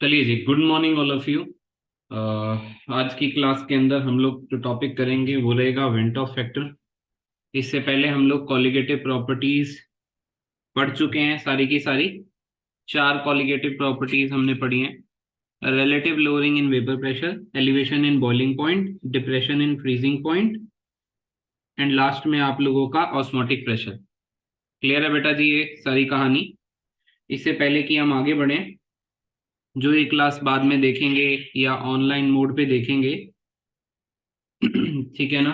चलिए जी, good morning all of you. आज की क्लास के अंदर हम लोग जो टॉपिक करेंगे वो रहेगा वेंट ऑफ फैक्टर। इससे पहले हम लोग कॉलिगेटिव प्रॉपर्टीज पढ़ चुके हैं, सारी की सारी। चार कॉलिगेटिव प्रॉपर्टीज हमने पढ़ी हैं: relative lowering in vapour pressure, elevation in boiling point, depression in freezing point, and last में आप लोगों का ऑस्मोटिक प्रेशर। क्लियर है बेटा जी ये सारी कहानी? इससे पहले कि हम आगे बढ़ें, जो ये क्लास बाद में देखेंगे या ऑनलाइन मोड पे देखेंगे, ठीक है ना,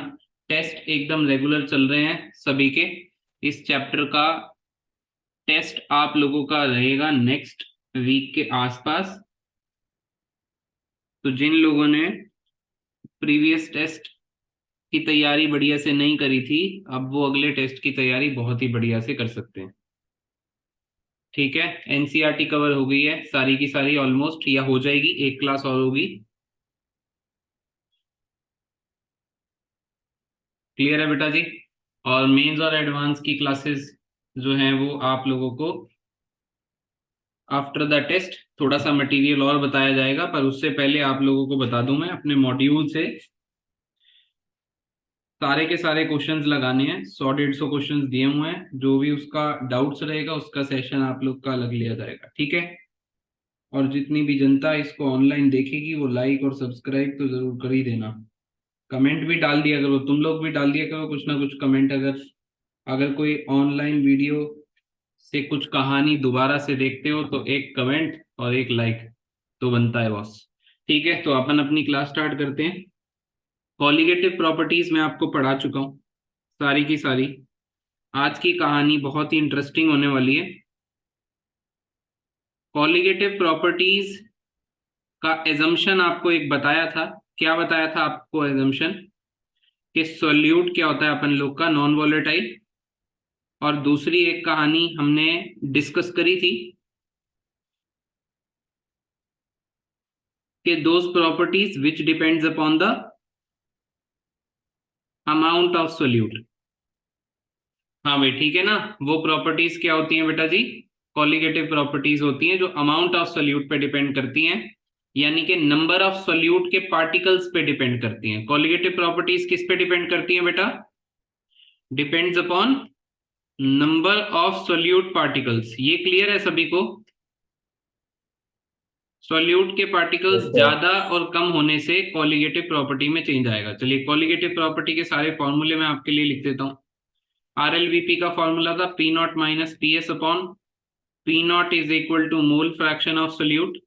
टेस्ट एकदम रेगुलर चल रहे हैं सभी के। इस चैप्टर का टेस्ट आप लोगों का रहेगा नेक्स्ट वीक के आसपास। तो जिन लोगों ने प्रीवियस टेस्ट की तैयारी बढ़िया से नहीं करी थी, अब वो अगले टेस्ट की तैयारी बहुत ही बढ़िया से कर सकते हैं। ठीक है, एनसीईआरटी कवर हो गई है सारी की सारी ऑलमोस्ट, या हो जाएगी, एक क्लास और होगी। क्लियर है बेटा जी? और मेंस और एडवांस की क्लासेस जो हैं वो आप लोगों को आफ्टर द टेस्ट थोड़ा सा मटेरियल और बताया जाएगा। पर उससे पहले आप लोगों को बता दूं, मैं अपने मॉड्यूल से सारे के सारे क्वेश्चंस लगाने हैं। 100-150 क्वेश्चंस दिए हुए हैं, जो भी उसका डाउट्स रहेगा उसका सेशन आप लोग का अलग लिया जाएगा। ठीक है? और जितनी भी जनता इसको ऑनलाइन देखेगी वो लाइक और सब्सक्राइब तो जरूर कर ही देना। कमेंट भी डाल दिया करो, तुम लोग भी डाल दिया करो कुछ ना कुछ कमेंट। अगर अगर कोई ऑनलाइन वीडियो से कुछ कहानी दोबारा से देखते हो तो एक कमेंट और एक लाइक तो बनता है बॉस। ठीक है, तो अपन अपनी क्लास स्टार्ट करते हैं। कॉलिगेटिव प्रॉपर्टीज मैं आपको पढ़ा चुका हूँ सारी की सारी। आज की कहानी बहुत ही इंटरेस्टिंग होने वाली है। कॉलिगेटिव प्रॉपर्टीज का एजम्पशन आपको एक बताया था। क्या बताया था आपको एजम्पशन? कि सॉल्यूट क्या होता है अपन लोग का, नॉन वॉलेटाइल। और दूसरी एक कहानी हमने डिस्कस करी थी कि those properties which depends upon the amount of solute. हाँ भाई, ठीक है ना। वो प्रॉपर्टीज क्या होती हैं बेटा जी? कॉलिगेटिव प्रॉपर्टीज होती हैं जो अमाउंट ऑफ सोल्यूट पे डिपेंड करती हैं, यानी कि नंबर ऑफ सोल्यूट के पार्टिकल्स पे डिपेंड करती हैं। कॉलिगेटिव प्रॉपर्टीज किस पे डिपेंड करती हैं बेटा? Depends upon number of solute particles. ये क्लियर है सभी को? सॉल्यूट के पार्टिकल्स यस सर। ज्यादा और कम होने से कॉलिगेटिव प्रॉपर्टी में चेंज आएगा। चलिए, कॉलिगेटिव प्रॉपर्टी के सारे फॉर्मूले मैं आपके लिए लिख देता हूँ। आरएलवीपी का फॉर्मूला था P not minus P S upon P naught is equal to mole fraction of solute.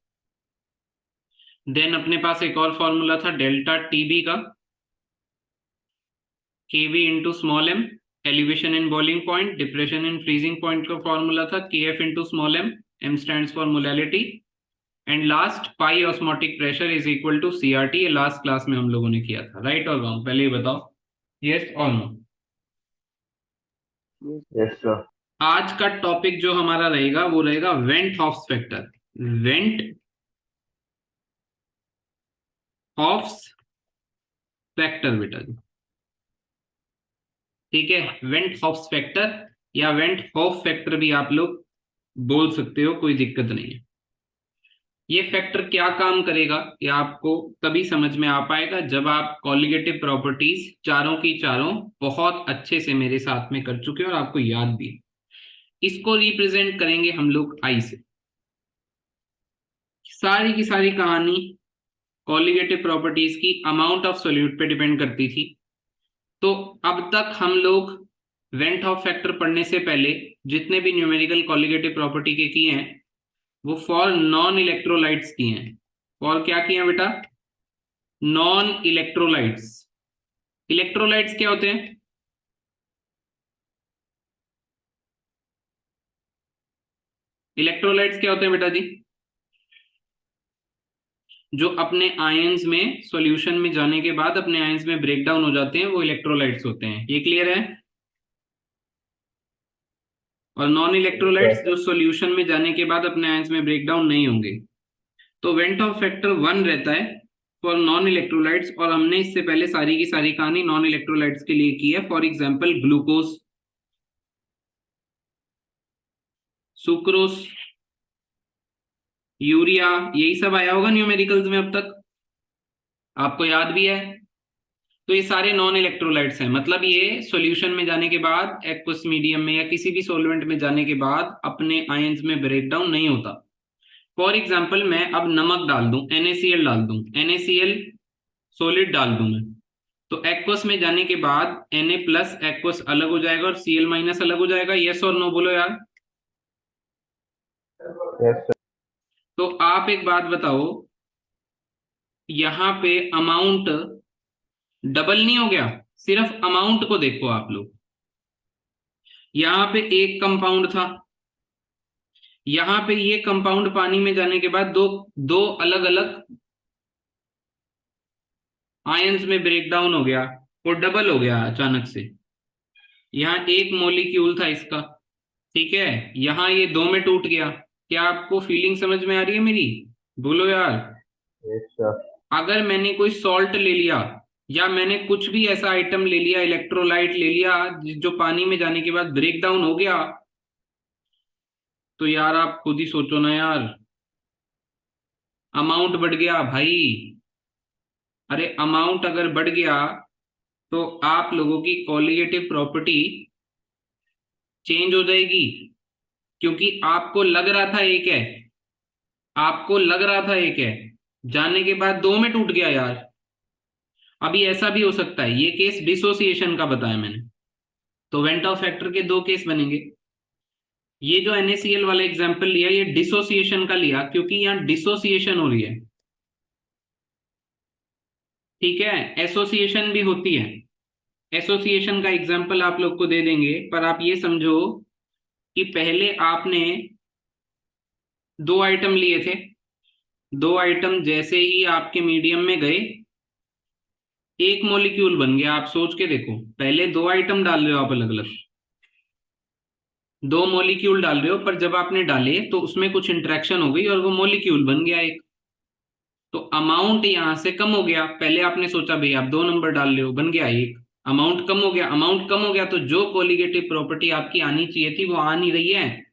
Then अपने पास एक और फॉर्मूला था डेल्टा टीबी का, KV into small M. Elevation in boiling point, depression in freezing point का formula था K F into small M. M stand for molality. And last pi osmotic pressure is equal to CRT. ये last class में हम लोगों ने किया था। Right और रॉन्ग पहले ही बताओ, यस और नो? Yes sir. आज का टॉपिक जो हमारा रहेगा वो रहेगा वेंट हॉफ्स फैक्टर। वेंट हॉफ्स फैक्टर बेटा जी। ठीक है, वेंट हॉफ्स फैक्टर या वेंट हॉफ फैक्टर भी आप लोग बोल सकते हो, कोई दिक्कत नहीं है। ये फैक्टर क्या काम करेगा ये आपको तभी समझ में आ पाएगा जब आप कॉलिगेटिव प्रॉपर्टीज चारों की चारों बहुत अच्छे से मेरे साथ में कर चुके हो और आपको याद भी है। इसको रिप्रेजेंट करेंगे हम लोग आई से। सारी की सारी कहानी कॉलिगेटिव प्रॉपर्टीज की अमाउंट ऑफ सोल्यूट पे डिपेंड करती थी। तो अब तक हम लोग वेंट ऑफ फैक्टर पढ़ने से पहले जितने भी न्यूमेरिकल कॉलिगेटिव प्रॉपर्टी के किए हैं वो फॉर नॉन इलेक्ट्रोलाइट्स किए हैं। फॉर क्या किए हैं बेटा? Non electrolytes. इलेक्ट्रोलाइट्स क्या होते हैं? इलेक्ट्रोलाइट्स क्या होते हैं बेटा जी? जो अपने आयंस में सॉल्यूशन में जाने के बाद अपने आयंस में ब्रेक डाउन हो जाते हैं, वो इलेक्ट्रोलाइट्स होते हैं। ये क्लियर है? और नॉन यस इलेक्ट्रोलाइट्स सर। जो सॉल्यूशन में जाने के बाद अपने आयंस में ब्रेक डाउन नहीं होंगे। तो वेंट ऑफ फैक्टर 1 रहता है फॉर नॉन इलेक्ट्रोलाइट्स। और हमने इससे पहले सारी की सारी कहानी नॉन इलेक्ट्रोलाइट्स के लिए की है। For example glucose, sucrose, urea, यही सब आया होगा न्यूमेरिकल्स में अब तक, आपको याद भी है। तो ये सारे नॉन इलेक्ट्रोलाइट्स हैं, मतलब ये सॉल्यूशन में जाने के बाद एक्वस मीडियम में या किसी भी सॉल्वेंट में जाने के बाद अपने आयंस में ब्रेक डाउन नहीं होता। फॉर एग्जाम्पल मैं अब नमक डाल दूं, NaCl डाल दूं, NaCl सॉलिड डाल दूं मैं, तो एक्वस में जाने के बाद Na प्लस एक्वस अलग हो जाएगा और Cl माइनस अलग हो जाएगा। यस और नो बोलो यार। Yes sir. तो आप एक बात बताओ, यहाँ पे अमाउंट डबल नहीं हो गया? सिर्फ अमाउंट को देखो आप लोग, यहाँ पे एक कंपाउंड था, यहाँ पे ये कंपाउंड पानी में जाने के बाद दो दो अलग अलग आयंस में ब्रेक डाउन हो गया और डबल हो गया अचानक से। यहाँ एक मॉलिक्यूल था इसका, ठीक है, यहाँ ये दो में टूट गया। क्या आपको फीलिंग समझ में आ रही है मेरी? बोलो यार। Yes sir. अगर मैंने कोई सॉल्ट ले लिया या मैंने कुछ भी ऐसा आइटम ले लिया, इलेक्ट्रोलाइट ले लिया, जो पानी में जाने के बाद ब्रेक डाउन हो गया, तो यार आप खुद ही सोचो ना यार, अमाउंट बढ़ गया भाई। अरे अमाउंट अगर बढ़ गया तो आप लोगों की कॉलिगेटिव प्रॉपर्टी चेंज हो जाएगी, क्योंकि आपको लग रहा था एक है, आपको लग रहा था एक है, जाने के बाद दो में टूट गया यार। अभी ऐसा भी हो सकता है, ये केस डिसोसिएशन का बताया मैंने, तो वेंट ऑफ फैक्टर के दो केस बनेंगे। ये जो NaCl वाला एग्जांपल लिया ये डिसोसिएशन का लिया, क्योंकि यहाँ डिसोसिएशन हो रही है, ठीक है। एसोसिएशन भी होती है, एसोसिएशन का एग्जांपल आप लोग को दे देंगे, पर आप ये समझो कि पहले आपने दो आइटम लिए थे, दो आइटम जैसे ही आपके मीडियम में गए एक मॉलिक्यूल बन गया। आप सोच के देखो, पहले दो आइटम डाल रहे हो आप अलग अलग, दो मॉलिक्यूल डाल रहे हो, पर जब आपने डाले तो उसमें कुछ इंटरेक्शन हो गई और वो मॉलिक्यूल बन गया एक, तो अमाउंट यहां से कम हो गया। पहले आपने सोचा भाई आप दो नंबर डाल रहे हो, बन गया एक, अमाउंट कम हो गया, अमाउंट कम हो गया तो जो कोलिगेटिव प्रॉपर्टी आपकी आनी चाहिए थी वो आ नहीं रही है।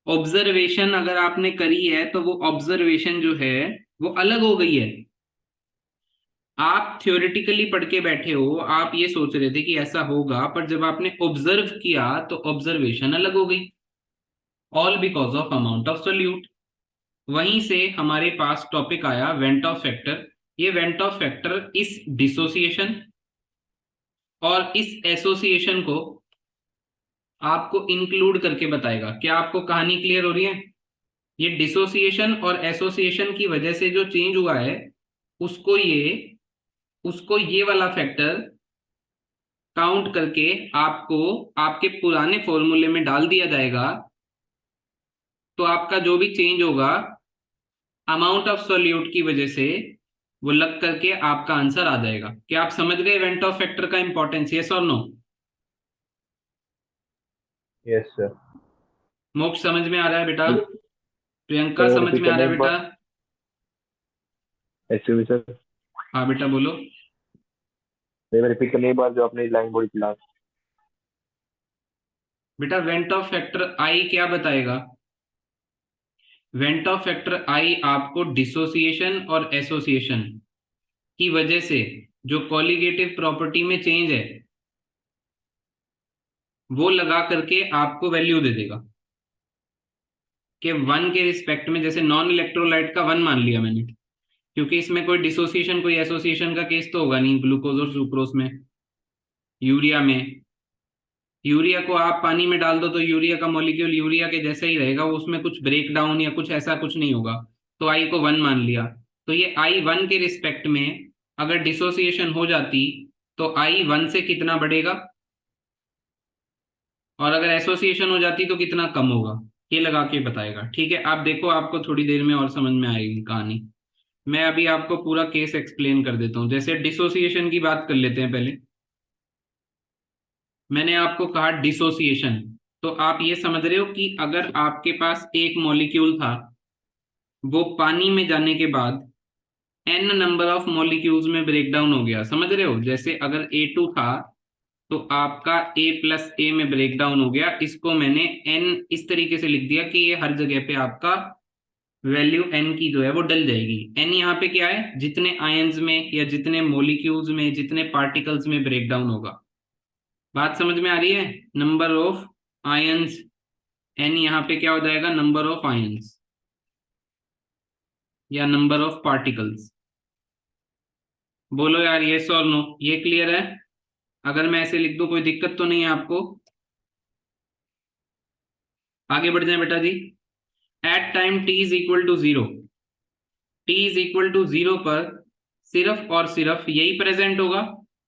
ऑब्जर्वेशन अगर आपने करी है तो वो ऑब्जर्वेशन जो है वो अलग हो गई है। आप थ्योरेटिकली पढ़ के बैठे हो, आप ये सोच रहे थे कि ऐसा होगा, पर जब आपने ऑब्जर्व किया तो ऑब्जर्वेशन अलग हो गई, all because of amount of solute. वहीं से हमारे पास टॉपिक आया वेंट ऑफ फैक्टर। ये वेंट ऑफ फैक्टर इस डिसोसिएशन और इस एसोसिएशन को आपको इंक्लूड करके बताएगा। क्या आपको कहानी क्लियर हो रही है? ये डिसोसिएशन और एसोसिएशन की वजह से जो चेंज हुआ है उसको ये वाला फैक्टर काउंट करके आपको आपके पुराने फॉर्मूले में डाल दिया जाएगा, तो आपका जो भी चेंज होगा अमाउंट ऑफ सॉल्यूट की वजह से वो लग करके आपका आंसर आ जाएगा। क्या आप समझ गए वेंट ऑफ फैक्टर का इंपॉर्टेंस? यस और नो? Yes sir. मोक्ष समझ में आ रहा है बेटा? प्रियंका सर समझ रिपीट में आ करना रहा है एक बेटा? बार। ऐसे भी सर। हाँ बेटा बोलो। मैं रिपीट करने एक बार जो आपने लाइन बोली थी लास्ट। बेटा वेंट ऑफ फैक्टर आई क्या बताएगा? वेंट ऑफ फैक्टर आई आपको डिसोसिएशन और एसोसिएशन की वजह से जो कॉलिगेटिव प्रॉपर्टी में चेंज है वो लगा करके आपको वैल्यू दे देगा कि वन के रिस्पेक्ट में, जैसे नॉन इलेक्ट्रोलाइट का वन मान लिया मैंने, क्योंकि इसमें कोई डिसोसिएशन कोई एसोसिएशन का केस तो होगा नहीं ग्लूकोज और सुक्रोज में। यूरिया में, यूरिया को आप पानी में डाल दो तो यूरिया का मॉलिक्यूल यूरिया के जैसा ही रहेगा, वो उसमें कुछ ब्रेक डाउन या कुछ ऐसा कुछ नहीं होगा, तो आई को वन मान लिया। तो ये आई वन के रिस्पेक्ट में अगर डिसोसिएशन हो जाती तो आई वन से कितना बढ़ेगा, और अगर एसोसिएशन हो जाती तो कितना कम होगा, ये लगा के बताएगा। ठीक है, आप देखो आपको थोड़ी देर में और समझ में आएगी कहानी। मैं अभी आपको पूरा केस एक्सप्लेन कर देता हूँ। जैसे डिसोसिएशन की बात कर लेते हैं पहले। मैंने आपको कहा डिसोसिएशन, तो आप ये समझ रहे हो कि अगर आपके पास एक मॉलिक्यूल था, वो पानी में जाने के बाद एन नंबर ऑफ मॉलिक्यूल्स में ब्रेक डाउन हो गया, समझ रहे हो? जैसे अगर A2 था तो आपका A प्लस ए में ब्रेक डाउन हो गया, इसको मैंने एन इस तरीके से लिख दिया कि ये हर जगह पे आपका वैल्यू n की जो है वो डल जाएगी। n यहाँ पे क्या है, जितने आयंस में या जितने मोलिक्यूल्स में जितने पार्टिकल्स में ब्रेक डाउन होगा। बात समझ में आ रही है? नंबर ऑफ आयंस, n यहाँ पे क्या हो जाएगा, नंबर ऑफ आयंस या नंबर ऑफ पार्टिकल्स। बोलो यार यस और नो, ये क्लियर है? अगर मैं ऐसे लिख दूं कोई दिक्कत तो नहीं है आपको? आगे बढ़ जाए बेटा जी। At time t is equal to 0, t is equal to 0 पर सिर्फ और सिर्फ यही प्रेजेंट होगा।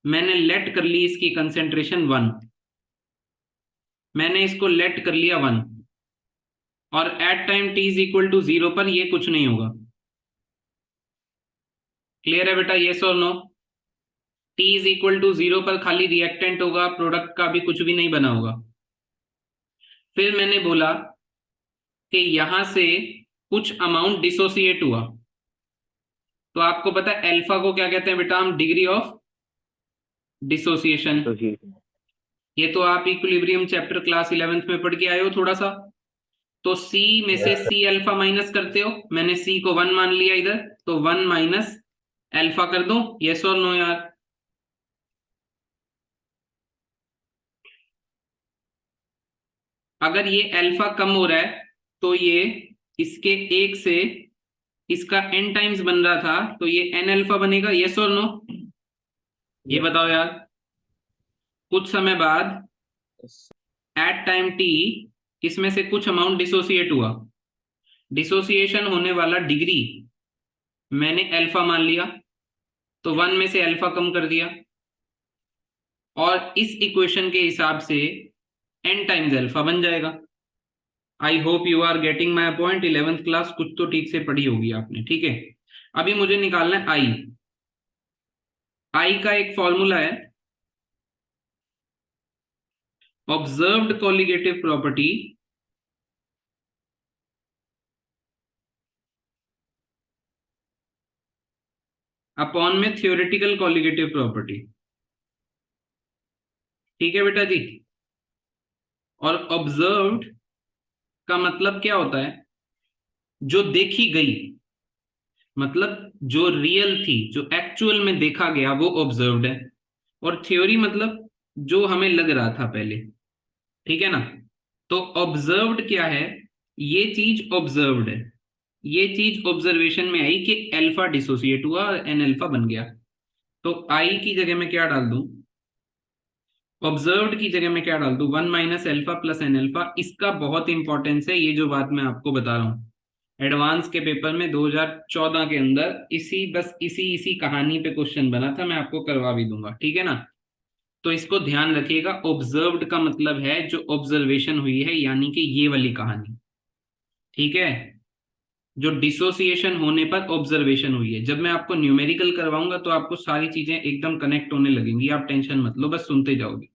मैंने लेट कर ली इसकी कंसेंट्रेशन 1, मैंने इसको लेट कर लिया 1, और at time t is equal to 0 पर ये कुछ नहीं होगा। क्लियर है बेटा, यस और no? t is equal to 0 पर खाली रिएक्टेंट होगा, प्रोडक्ट का भी कुछ भी नहीं बना होगा। फिर मैंने बोला कि यहां से कुछ अमाउंट डिसोसिएट हुआ, तो आपको पता है अल्फा को क्या कहते हैं बेटा हम, डिग्री ऑफ डिसोसिएशन। तो जी ये तो आप इक्विलिब्रियम चैप्टर क्लास 11th में पढ़ के आए हो थोड़ा सा। तो C में से C अल्फा माइनस करते हो, मैंने C को 1 मान लिया इधर, तो 1 माइनस अल्फा कर दो। यस और नो यार? अगर ये अल्फा कम हो रहा है तो ये इसके एक से इसका n टाइम्स बन रहा था, तो ये n अल्फा बनेगा। यस और नो? ये बताओ यार। कुछ समय बाद एट टाइम t इसमें से कुछ अमाउंट डिसोसिएट हुआ, डिसोसिएशन होने वाला डिग्री मैंने अल्फा मान लिया, तो 1 में से अल्फा कम कर दिया, और इस इक्वेशन के हिसाब से n टाइम्स अल्फा बन जाएगा। I hope you are getting my point. 11th class कुछ तो ठीक से पढ़ी होगी आपने, ठीक है? अभी मुझे निकालना है आई। आई का एक फॉर्मूला है, ऑब्जर्व्ड कोलिगेटिव प्रॉपर्टी अपॉन में थ्योरेटिकल कोलिगेटिव प्रॉपर्टी। ठीक है बेटा जी? और ऑब्जर्व्ड का मतलब क्या होता है, जो देखी गई, मतलब जो रियल थी, जो एक्चुअल में देखा गया वो ऑब्जर्व्ड है। और थ्योरी मतलब जो हमें लग रहा था पहले, ठीक है ना? तो ऑब्जर्व्ड क्या है, ये चीज ऑब्जर्व्ड है, ये चीज ऑब्जर्वेशन में आई कि अल्फा डिसोसिएट हुआ और एन अल्फा बन गया। तो आई की जगह में क्या डाल दूं, ऑब्जर्व्ड की जगह में क्या डाल दूं, 1 minus alpha plus n alpha. इसका बहुत इंपॉर्टेंस है, ये जो बात मैं आपको बता रहा हूं। एडवांस के पेपर में 2014 के अंदर इसी कहानी पे क्वेश्चन बना था, मैं आपको करवा भी दूंगा, ठीक है ना? तो इसको ध्यान रखिएगा, ऑब्जर्व्ड का मतलब है जो ऑब्जर्वेशन हुई है, यानी कि ये वाली कहानी, ठीक है? जो डिसोसिएशन होने पर ऑब्जर्वेशन हुई है। जब मैं आपको न्यूमेरिकल करवाऊंगा तो आपको सारी चीजें एकदम कनेक्ट होने लगेंगी, आप टेंशन मत लो, बस सुनते जाओगे।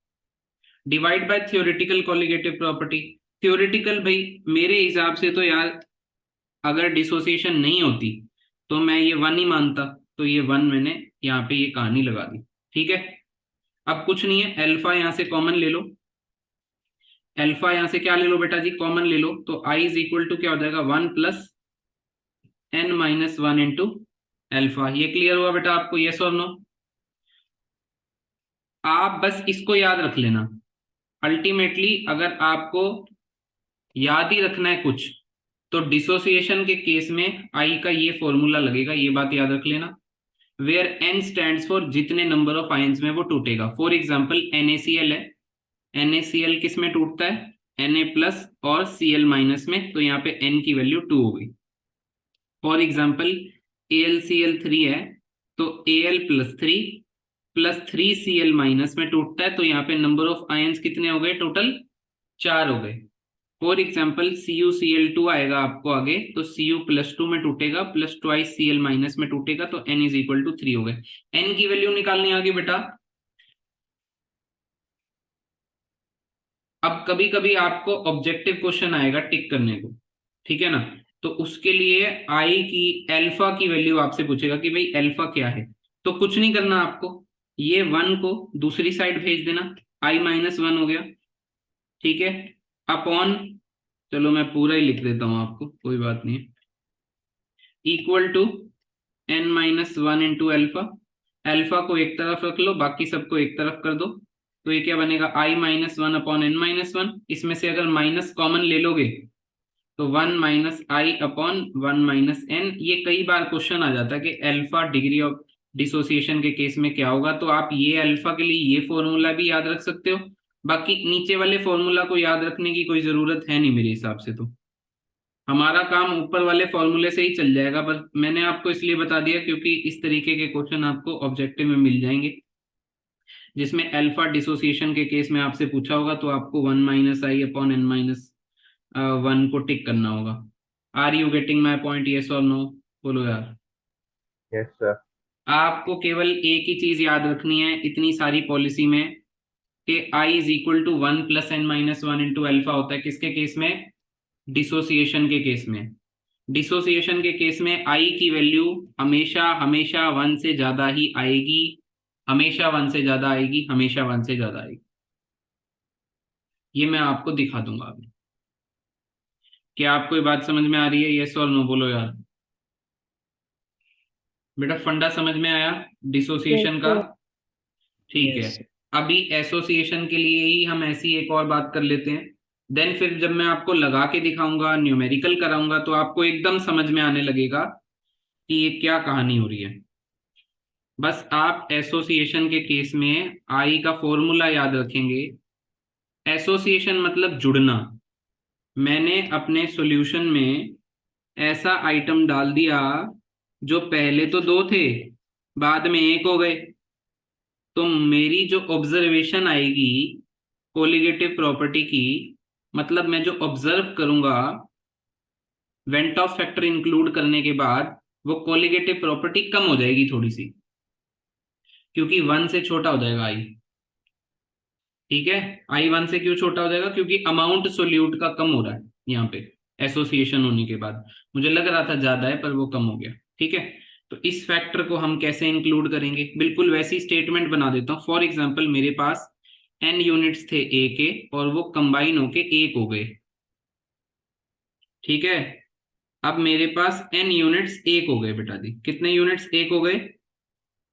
Divide by theoretical colligative property. Theoretical भाई मेरे हिसाब से तो यार, अगर डिसोसिएशन नहीं होती तो मैं ये 1 ही मानता, तो ये 1 मैंने यहाँ पे ये कहानी लगा दी, ठीक है? अब कुछ नहीं है, अल्फा यहाँ से कॉमन ले लो, अल्फा यहाँ से क्या ले लो बेटा जी, कॉमन ले लो, तो आई इज इक्वल टू क्या हो जाएगा, 1 plus n minus 1 into alpha. ये क्लियर हुआ बेटा आपको, यस और नो? आप बस इसको याद रख लेना। अल्टीमेटली अगर आपको याद ही रखना है कुछ, तो डिसोसिएशन के केस में आई का ये फॉर्मूला लगेगा, ये बात याद रख लेना। वेयर n स्टैंड्स फॉर जितने नंबर ऑफ आयंस में वो टूटेगा। फॉर एग्जांपल NaCl है, NaCl किस में टूटता है, Na प्लस और Cl माइनस में, तो यहाँ पे n की वैल्यू 2 हो गई। फॉर एग्जाम्पल AlCl3 है, तो Al plus 3 plus 3Cl minus में टूटता है, तो यहाँ पे नंबर ऑफ आयंस कितने हो गए, टोटल 4 हो गए। फॉर एग्जाम्पल CuCl2 आएगा आपको आगे, तो Cu प्लस 2 में टूटेगा, प्लस ट्वाइस Cl माइनस में टूटेगा, तो n इज इक्वल टू 3 हो गए। n की वैल्यू निकालनी आगे बेटा। अब कभी कभी आपको ऑब्जेक्टिव क्वेश्चन आएगा टिक करने को, ठीक है ना? तो उसके लिए आई की अल्फा की वैल्यू आपसे पूछेगा कि भाई अल्फा क्या है। तो कुछ नहीं करना आपको, ये 1 को दूसरी साइड भेज देना, आई माइनस 1 हो गया, ठीक है? अपॉन, चलो मैं पूरा ही लिख देता हूं आपको, कोई बात नहीं है, equal to n-1 into alpha. Alpha को एक तरफ रख लो, बाकी सबको एक तरफ कर दो, तो ये क्या बनेगा i-1 अपॉन n-1। इसमें से अगर माइनस कॉमन ले लोगे तो 1 minus i upon 1 minus N. ये कई बार क्वेश्चन आ जाता है कि अल्फा डिग्री ऑफ डिसोसिएशन के केस में क्या होगा, तो आप ये अल्फा के लिए ये फॉर्मूला भी याद रख सकते हो। बाकी नीचे वाले फॉर्मूला को याद रखने की कोई जरूरत है नहीं मेरे हिसाब से, तो हमारा काम ऊपर वाले फॉर्मूले से ही चल जाएगा। पर मैंने आपको इसलिए बता दिया क्योंकि इस तरीके के क्वेश्चन आपको ऑब्जेक्टिव में मिल जाएंगे, जिसमें अल्फा डिसोसिएशन के केस में आपसे पूछा होगा, तो आपको 1 माइनस आई अपॉन n-1 को टिक करना होगा। Are you getting my point, yes और नो? बोलो यार। Yes sir. आपको केवल एक ही चीज याद रखनी है इतनी सारी पॉलिसी में, कि I is equal to 1 plus n-1 into alpha होता है किसके केस में? डिसोसिएशन के केस में। डिसोसिएशन के केस में आई की वैल्यू हमेशा हमेशा 1 से ज्यादा ही आएगी, हमेशा 1 से ज्यादा आएगी, हमेशा 1 से ज्यादा आएगी। ये मैं आपको दिखा दूंगा अभी। क्या आपको ये बात समझ में आ रही है? यस और नो बोलो यार। बेटा फंडा समझ में आया डिसोसिएशन का? ठीक है। अभी एसोसिएशन के लिए ही हम ऐसी एक और बात कर लेते हैं, देन फिर जब मैं आपको लगा के दिखाऊंगा, न्यूमेरिकल कराऊंगा, तो आपको एकदम समझ में आने लगेगा कि ये क्या कहानी हो रही है। बस आप एसोसिएशन के केस में आई का फॉर्मूला याद रखेंगे। एसोसिएशन मतलब जुड़ना। मैंने अपने सॉल्यूशन में ऐसा आइटम डाल दिया जो पहले तो 2 थे, बाद में 1 हो गए, तो मेरी जो ऑब्जर्वेशन आएगी कोलिगेटिव प्रॉपर्टी की, मतलब मैं जो ऑब्जर्व करूंगा वेंट ऑफ फैक्टर इंक्लूड करने के बाद, वो कोलिगेटिव प्रॉपर्टी कम हो जाएगी थोड़ी सी, क्योंकि 1 से छोटा हो जाएगा आई। ठीक है, आई 1 से क्यों छोटा हो जाएगा? क्योंकि अमाउंट सोल्यूट का कम हो रहा है यहाँ पे एसोसिएशन होने के बाद। मुझे लग रहा था ज्यादा है पर वो कम हो गया। ठीक है, तो इस फैक्टर को हम कैसे इंक्लूड करेंगे? बिल्कुल वैसी स्टेटमेंट बना देता हूँ। फॉर एग्जाम्पल मेरे पास n यूनिट्स थे ए के, और वो कंबाइन होके 1 हो गए। ठीक है, अब मेरे पास n यूनिट्स 1 हो गए बेटा जी। कितने यूनिट्स 1 हो गए?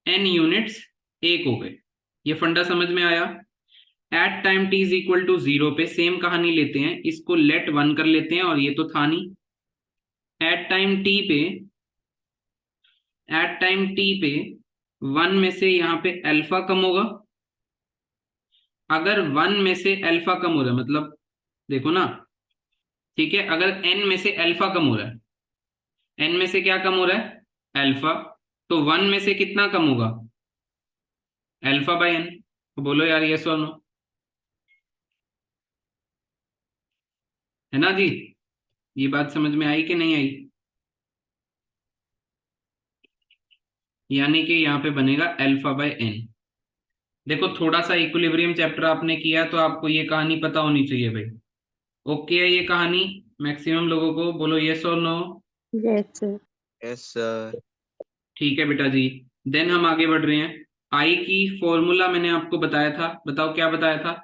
n यूनिट्स 1 हो गए। ये फंडा समझ में आया? At time t is equal to 0 पे सेम कहानी लेते हैं, इसको लेट 1 कर लेते हैं, और ये तो था नहीं। एट टाइम t पे, एट टाइम t पे 1 में से यहाँ पे अल्फा कम होगा। अगर 1 में से अल्फा कम हो रहा है, मतलब देखो ना, ठीक है, अगर n में से अल्फा कम हो रहा है, n में से क्या कम हो रहा है? अल्फा। तो 1 में से कितना कम होगा? Alpha by n। बोलो यार यस और नो, है ना जी? ये बात समझ में आई कि नहीं आई? यानी कि यहाँ पे बनेगा अल्फा बाय n। देखो थोड़ा सा इक्विलिब्रियम चैप्टर आपने किया तो आपको ये कहानी पता होनी चाहिए भाई। ओके है ये कहानी मैक्सिमम लोगों को? बोलो यस और no. Yes sir. Yes sir. ठीक है बेटा जी, देन हम आगे बढ़ रहे हैं। आई की फॉर्मूला मैंने आपको बताया था, बताओ क्या बताया था?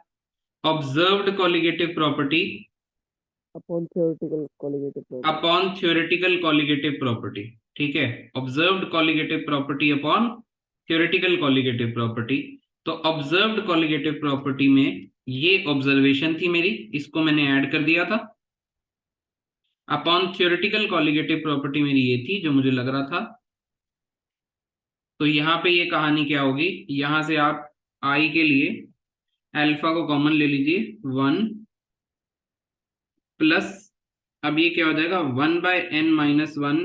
Observed colligative property upon theoretical colligative property. Upon theoretical colligative property. ठीक है, observed colligative property upon theoretical colligative property. तो ऑब्जर्व्ड कॉलिगेटिव प्रॉपर्टी में ये ऑब्जर्वेशन थी मेरी, इसको मैंने ऐड कर दिया था। अपॉन थ्योरेटिकल कॉलिगेटिव प्रॉपर्टी मेरी ये थी जो मुझे लग रहा था। तो यहाँ पे ये कहानी क्या होगी? यहां से आप आई के लिए अल्फा को कॉमन ले लीजिए, 1 प्लस, अब ये क्या हो जाएगा? 1/n-1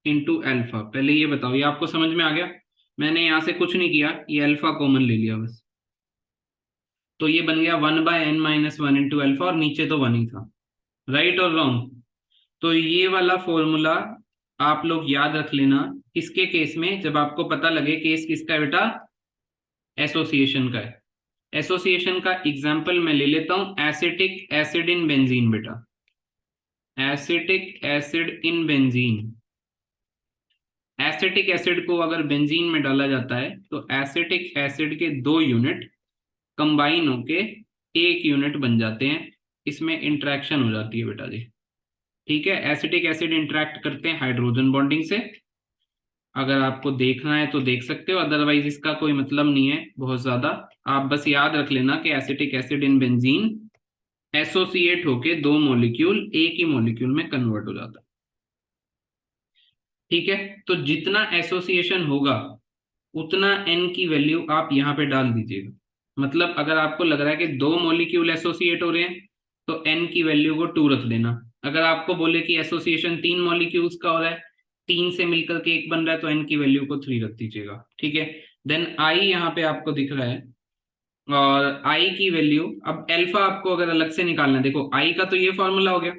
into alpha. पहले ये बताओ, ये आपको समझ में आ गया? मैंने यहां से कुछ नहीं किया, ये अल्फा कॉमन ले लिया बस, तो ये बन गया 1/n-1 इंटू अल्फा, और नीचे तो 1 ही था। राइट और रॉन्ग? तो ये वाला फॉर्मूला आप लोग याद रख लेना किसके केस में, जब आपको पता लगे केस किसका है बेटा? एसोसिएशन का है। एसोसिएशन का एग्जाम्पल मैं ले लेता हूं, एसिटिक एसिड इन बेंजीन बेटा। Acetic acid in benzene, acetic acid को अगर बेंजीन में डाला जाता है तो एसिटिक एसिड के 2 यूनिट कंबाइन होके 1 यूनिट बन जाते हैं। इसमें इंटरेक्शन हो जाती है बेटा जी। ठीक है, एसिटिक एसिड इंटरेक्ट करते हैं हाइड्रोजन बॉन्डिंग से। अगर आपको देखना है तो देख सकते हो, अदरवाइज इसका कोई मतलब नहीं है बहुत ज्यादा। आप बस याद रख लेना कि acetic acid in benzene associate होके दो मॉलिक्यूल एक ही मॉलिक्यूल में कन्वर्ट हो जाता है। ठीक है, तो जितना एसोसिएशन होगा उतना एन की वैल्यू आप यहाँ पे डाल दीजिएगा। मतलब अगर आपको लग रहा है कि दो मॉलिक्यूल एसोसिएट हो रहे हैं तो एन की वैल्यू को 2 रख देना। अगर आपको बोले कि एसोसिएशन 3 मॉलिक्यूल्स का हो रहा है, 3 से मिलकर के एक बन रहा है, तो एन की वैल्यू को 3 रख दीजिएगा। ठीक है, देन आई यहाँ पे आपको दिख रहा है, और आई की वैल्यू, अब अल्फा आपको अगर अलग से निकालना है, देखो आई का तो ये फॉर्मूला हो गया।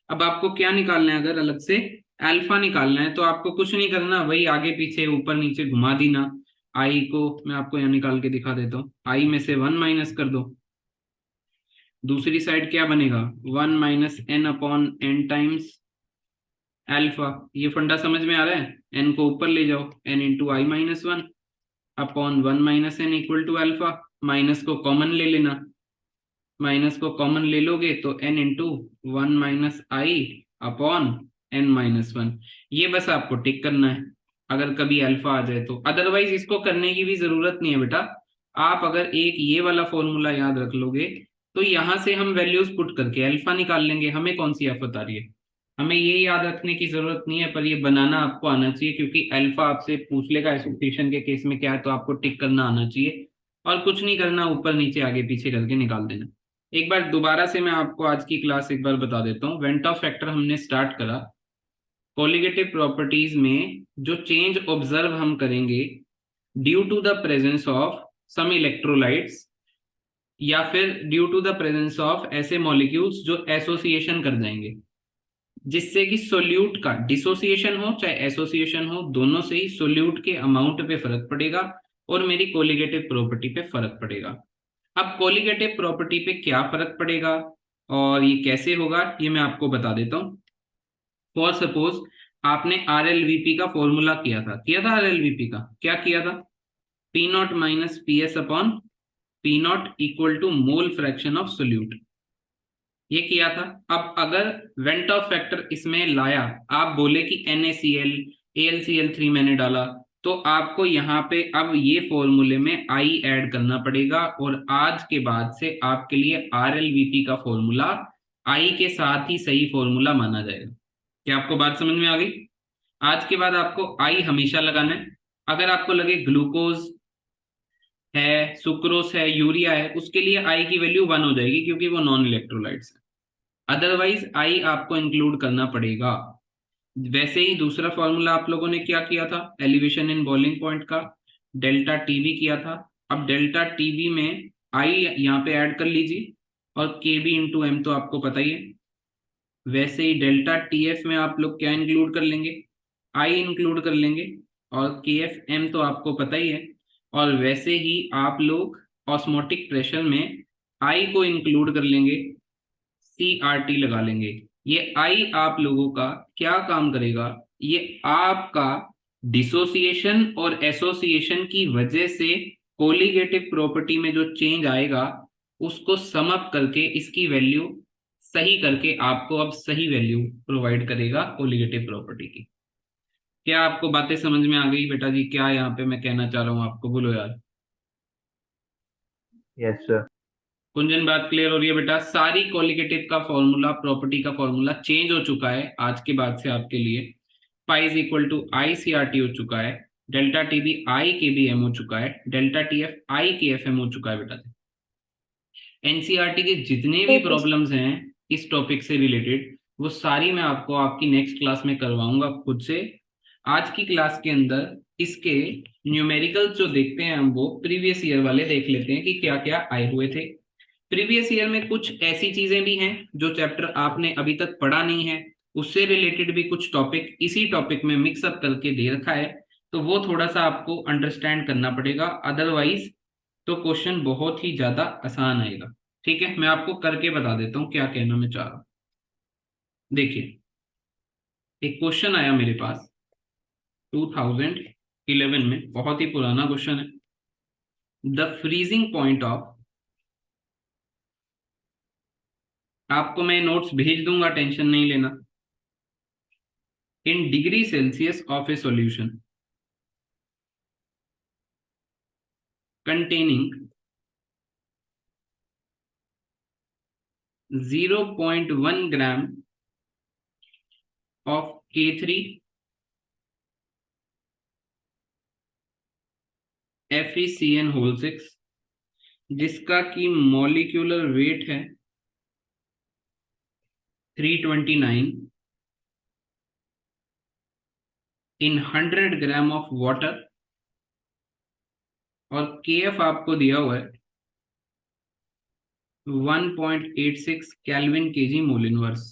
अब आपको क्या निकालना है, अगर अलग से अल्फा निकालना है तो आपको कुछ नहीं करना, वही आगे पीछे ऊपर नीचे घुमा देना। आई को मैं आपको यहाँ निकाल के दिखा देता हूँ, आई में से 1 माइनस कर दो, दूसरी साइड क्या बनेगा, 1 minus n upon n times alpha. ये फंडा समझ में आ रहा है, एन को ऊपर ले जाओ, n into i minus 1 upon 1 minus n equal to alpha. Minus को कॉमन ले लेना, माइनस को कॉमन ले लोगे तो n into 1 minus i upon n minus 1। ये बस आपको टिक करना है अगर कभी अल्फा आ जाए तो, अदरवाइज इसको करने की भी जरूरत नहीं है बेटा। आप अगर एक ये वाला फॉर्मूला याद रख लोगे तो यहां से हम वैल्यूज पुट करके अल्फा निकाल लेंगे, हमें कौन सी आफत आ रही है। हमें ये याद रखने की जरूरत नहीं है, पर ये बनाना आपको आना चाहिए, क्योंकि अल्फा आपसे पूछ लेगा एसोसिएशन के केस में क्या है, तो आपको टिक करना आना चाहिए और कुछ नहीं करना, ऊपर नीचे आगे पीछे करके निकाल देना। एक बार दोबारा से मैं आपको आज की क्लास एक बार बता देता हूँ। वेंट ऑफ फैक्टर हमने स्टार्ट करा, कोलिगेटिव प्रॉपर्टीज में जो चेंज ऑब्जर्व हम करेंगे due to the presence of some electrolytes, या फिर due to the presence of ऐसे मॉलिक्यूल्स जो एसोसिएशन कर जाएंगे, जिससे कि सोल्यूट का डिसोसिएशन हो चाहे एसोसिएशन हो, दोनों से ही सोल्यूट के अमाउंट पे फर्क पड़ेगा और मेरी कोलिगेटिव प्रॉपर्टी पे फर्क पड़ेगा। अब कोलिगेटिव प्रॉपर्टी पे क्या फर्क पड़ेगा और ये कैसे होगा, ये मैं आपको बता देता हूँ। फॉर सपोज आपने आरएलवीपी का फॉर्मूला किया था आरएलवीपी का क्या किया था, P not minus P S upon P not equal to mole fraction of solute, ये किया था। अब अगर वेंट ऑफ फैक्टर इसमें लाया, आप बोले कि NaCl AlCl3 मैंने डाला, तो आपको यहाँ पे अब ये फॉर्मूले में आई ऐड करना पड़ेगा, और आज के बाद से आपके लिए RLVP का फॉर्मूला आई के साथ ही सही फॉर्मूला माना जाएगा। क्या आपको बात समझ में आ गई? आज के बाद आपको आई हमेशा लगाना है। अगर आपको लगे ग्लूकोज है, सुक्रोस है, यूरिया है, उसके लिए आई की वैल्यू 1 हो जाएगी क्योंकि वो नॉन इलेक्ट्रोलाइट्स है, अदरवाइज आई आपको इंक्लूड करना पड़ेगा। वैसे ही दूसरा फॉर्मूला आप लोगों ने क्या किया था, एलिवेशन इन बॉइलिंग पॉइंट का, डेल्टा टीबी किया था। अब डेल्टा टीबी में आई यहाँ पे ऐड कर लीजिए, और के बी इंटू एम तो आपको पता ही है। वैसे ही डेल्टा टीएफ में आप लोग क्या इंक्लूड कर लेंगे, आई इंक्लूड कर लेंगे, और के एफ एम तो आपको पता ही है। और वैसे ही आप लोग ऑस्मोटिक प्रेशर में आई को इंक्लूड कर लेंगे, CRT लगा लेंगे। ये आई आप लोगों का क्या काम करेगा, ये आपका डिसोसिएशन और एसोसिएशन की वजह से कोलिगेटिव प्रॉपर्टी में जो चेंज आएगा उसको सम अप करके इसकी वैल्यू सही करके आपको अब सही वैल्यू प्रोवाइड करेगा कोलिगेटिव प्रॉपर्टी की। क्या आपको बातें समझ में आ गई बेटा जी? क्या यहाँ पे मैं कहना चाह रहा हूँ आपको, बोलो यार। Yes sir. कुंजन बात क्लियर हो रही है बेटा? सारी कोलिगेटिव का फॉर्मूला, प्रॉपर्टी का फॉर्मूला चेंज हो चुका है आज के बाद से आपके लिए। Pi is equal to i CRT हो चुका है, डेल्टा टीबी आई के बी एम हो चुका है, डेल्टा टीएफ आई के एफ एम हो चुका है बेटा। NCERT के जितने भी प्रॉब्लम्स हैं इस टॉपिक से रिलेटेड, वो सारी मैं आपको आपकी नेक्स्ट क्लास में करवाऊंगा खुद से। आज की क्लास के अंदर इसके न्यूमेरिकल जो देखते हैं हम, वो प्रीवियस ईयर वाले देख लेते हैं कि क्या क्या आए हुए थे। प्रीवियस ईयर में कुछ ऐसी चीजें भी हैं जो चैप्टर आपने अभी तक पढ़ा नहीं है, उससे रिलेटेड भी कुछ टॉपिक इसी टॉपिक में मिक्सअप करके दे रखा है, तो वो थोड़ा सा आपको अंडरस्टैंड करना पड़ेगा, अदरवाइज तो क्वेश्चन बहुत ही ज्यादा आसान आएगा। ठीक है, मैं आपको करके बता देता हूँ क्या कहना मैं चाह रहा हूँ। देखिए, एक क्वेश्चन आया मेरे पास 2011 में, बहुत ही पुराना क्वेश्चन है। द फ्रीजिंग पॉइंट ऑफ, आपको मैं नोट्स भेज दूंगा, टेंशन नहीं लेना। in degree Celsius of a solution containing 0.1 gram of K3 FeCN6 जिसका की मॉलिक्यूलर वेट है 329 in 100 ग्राम ऑफ वाटर, और KF आपको दिया हुआ है 1.86 केल्विन केजी मोल इनवर्स,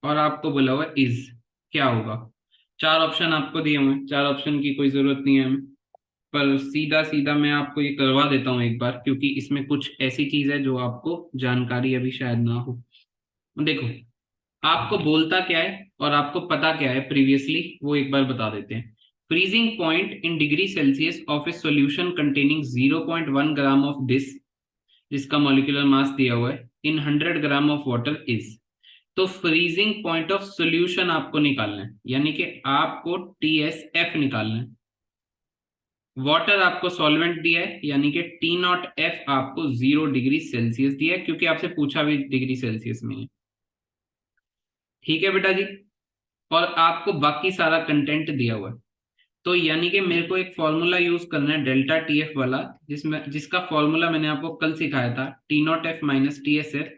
और आपको बोला हुआ इज क्या होगा। चार ऑप्शन आपको दिए हुए हैं, चार ऑप्शन की कोई जरूरत नहीं है हमें, पर सीधा सीधा मैं आपको ये करवा देता हूँ एक बार, क्योंकि इसमें कुछ ऐसी चीज है जो आपको जानकारी अभी शायद ना हो। देखो, आपको बोलता क्या है और आपको पता क्या है प्रीवियसली, वो एक बार बता देते हैं। Freezing point in degree Celsius of A solution containing 0.1 gram of this, जिसका मॉलिक्यूलर मास दिया हुआ है, इन 100 ग्राम ऑफ वाटर इज। तो फ्रीजिंग पॉइंट ऑफ सॉल्यूशन आपको निकालना है, यानी कि आपको TSF निकालना है। वाटर आपको सॉल्वेंट दिया है, यानी कि T0F आपको 0 डिग्री सेल्सियस दिया है, क्योंकि आपसे पूछा भी डिग्री सेल्सियस में है। ठीक है बेटा जी, और आपको बाकी सारा कंटेंट दिया हुआ है। तो यानी कि मेरे को एक फॉर्मूला यूज करना है डेल्टा TF वाला, जिसका फॉर्मूला मैंने आपको कल सिखाया था, T0F minus TSF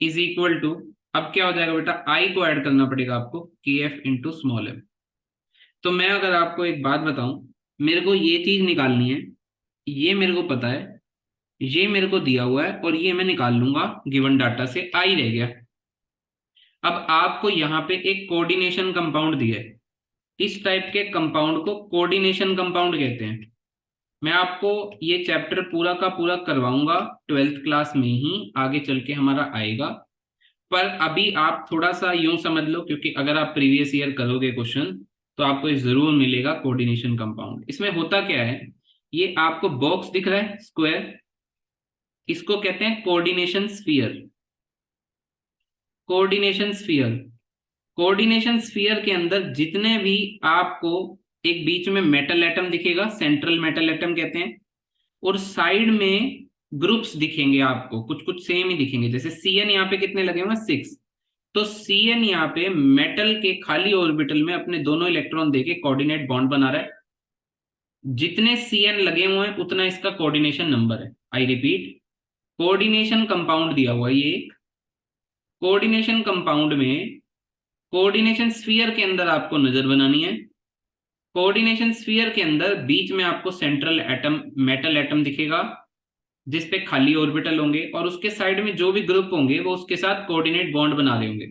is equal to, अब क्या हो जाएगा बेटा, I को ऐड करना पड़ेगा आपको, KF इंटू स्मॉल m। तो मैं अगर आपको एक बात बताऊं, मेरे को ये चीज निकालनी है, ये मेरे को पता है, ये मेरे को दिया हुआ है, और ये मैं निकाल लूंगा गिवन डाटा से, I रह गया। अब आपको यहाँ पे एक कोऑर्डिनेशन कंपाउंड दिया है, इस टाइप के कंपाउंड को कोऑर्डिनेशन कंपाउंड कहते हैं। मैं आपको ये चैप्टर पूरा का पूरा करवाऊंगा 12th क्लास में ही, आगे चल के हमारा आएगा, पर अभी आप थोड़ा सा यूं समझ लो, क्योंकि अगर आप प्रीवियस ईयर करोगे क्वेश्चन तो आपको ये जरूर मिलेगा कोऑर्डिनेशन कंपाउंड। इसमें होता क्या है, ये आपको बॉक्स दिख रहा है स्क्वायर, इसको कहते हैं coordination sphere. Coordination sphere, coordination sphere के अंदर जितने भी आपको एक बीच में मेटल एटम दिखेगा, सेंट्रल मेटल एटम कहते हैं, और साइड में ग्रुप्स दिखेंगे आपको, कुछ कुछ सेम ही दिखेंगे। जैसे CN यहाँ पे कितने लगे हुए हैं, 6, तो CN यहाँ पे मेटल के खाली ऑर्बिटल में अपने दोनों इलेक्ट्रॉन देके कोऑर्डिनेट बॉन्ड बना रहा है। जितने CN लगे हुए हैं उतना इसका कोऑर्डिनेशन नंबर है। आई रिपीट, कोऑर्डिनेशन कंपाउंड दिया हुआ है ये। कोऑर्डिनेशन कंपाउंड में कोऑर्डिनेशन स्फीयर के अंदर आपको नजर बनानी है। कोऑर्डिनेशन स्फीयर के अंदर बीच में आपको सेंट्रल एटम, मेटल एटम दिखेगा जिसपे खाली ऑर्बिटल होंगे, और उसके साइड में जो भी ग्रुप होंगे वो उसके साथ कोऑर्डिनेट बॉन्ड बना रहे होंगे।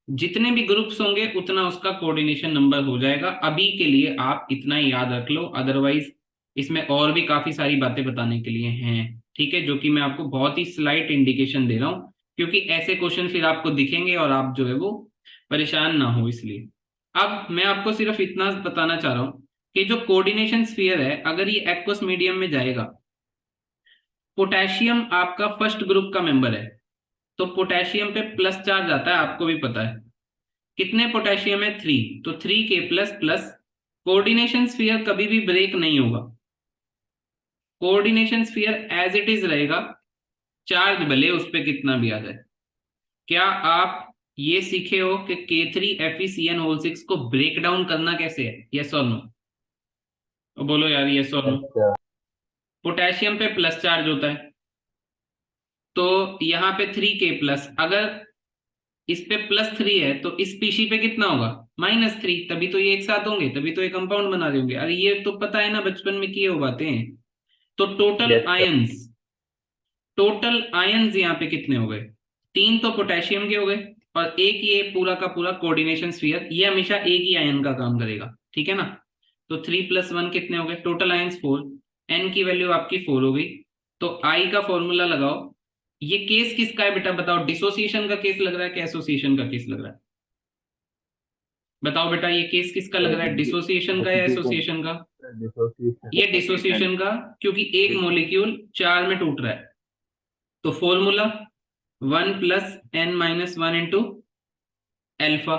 जितने भी ग्रुप्स होंगे उतना उसका कोऑर्डिनेशन नंबर हो जाएगा। अभी के लिए आप इतना ही याद रख लो, अदरवाइज इसमें और भी काफी सारी बातें बताने के लिए हैं, ठीक है, जो कि मैं आपको बहुत ही स्लाइट इंडिकेशन दे रहा हूँ, क्योंकि ऐसे क्वेश्चन फिर आपको दिखेंगे और आप जो है वो परेशान ना हो, इसलिए। अब मैं आपको सिर्फ इतना बताना चाह रहा हूँ कि जो कोऑर्डिनेशन स्फीयर है, अगर ये एक्वस मीडियम में जाएगा, पोटेशियम आपका फर्स्ट ग्रुप का मेंबर है, तो पोटेशियम पे प्लस चार्ज आता है, आपको भी पता है। कितने पोटेशियम है, 3, तो 3K plus plus. Coordination sphere कभी भी ब्रेक नहीं होगा, coordination sphere as it is रहेगा, चार्ज भले उस पर कितना भी आ जाए। क्या आप ये सीखे हो कि K3FeCN6 को ब्रेक डाउन करना कैसे है, यस और नो? बोलो यार, यस और नो। पोटेशियम पे प्लस चार्ज होता है, तो यहाँ पे 3K प्लस, अगर इस पे +3 है तो इस पीसी पे कितना होगा, -3, तभी तो ये एक साथ होंगे, तभी तो ये कंपाउंड बना रहे होंगे। अरे ये तो पता है ना, बचपन में किए हो बातें। तो टोटल आयंस यहाँ पे कितने हो गए, 3 तो पोटेशियम के हो गए, और एक ये पूरा का पूरा कोऑर्डिनेशन स्फीयर, ये हमेशा एक ही आयन का काम करेगा, ठीक है ना। तो 3 + 1 कितने हो गए, टोटल आयंस 4, n की वैल्यू आपकी 4 हो गई। तो I का फॉर्मूला लगाओ। ये केस किसका है बेटा, बताओ, डिसोसिएशन का केस लग रहा है कि एसोसिएशन का केस लग रहा है? बताओ बेटा, ये केस किसका लग रहा है, डिसोसिएशन का या एसोसिएशन का? ये डिसोसिएशन का, क्योंकि एक मॉलिक्यूल 4 में टूट रहा है। तो फॉर्मूला 1 + n - 1 × अल्फा।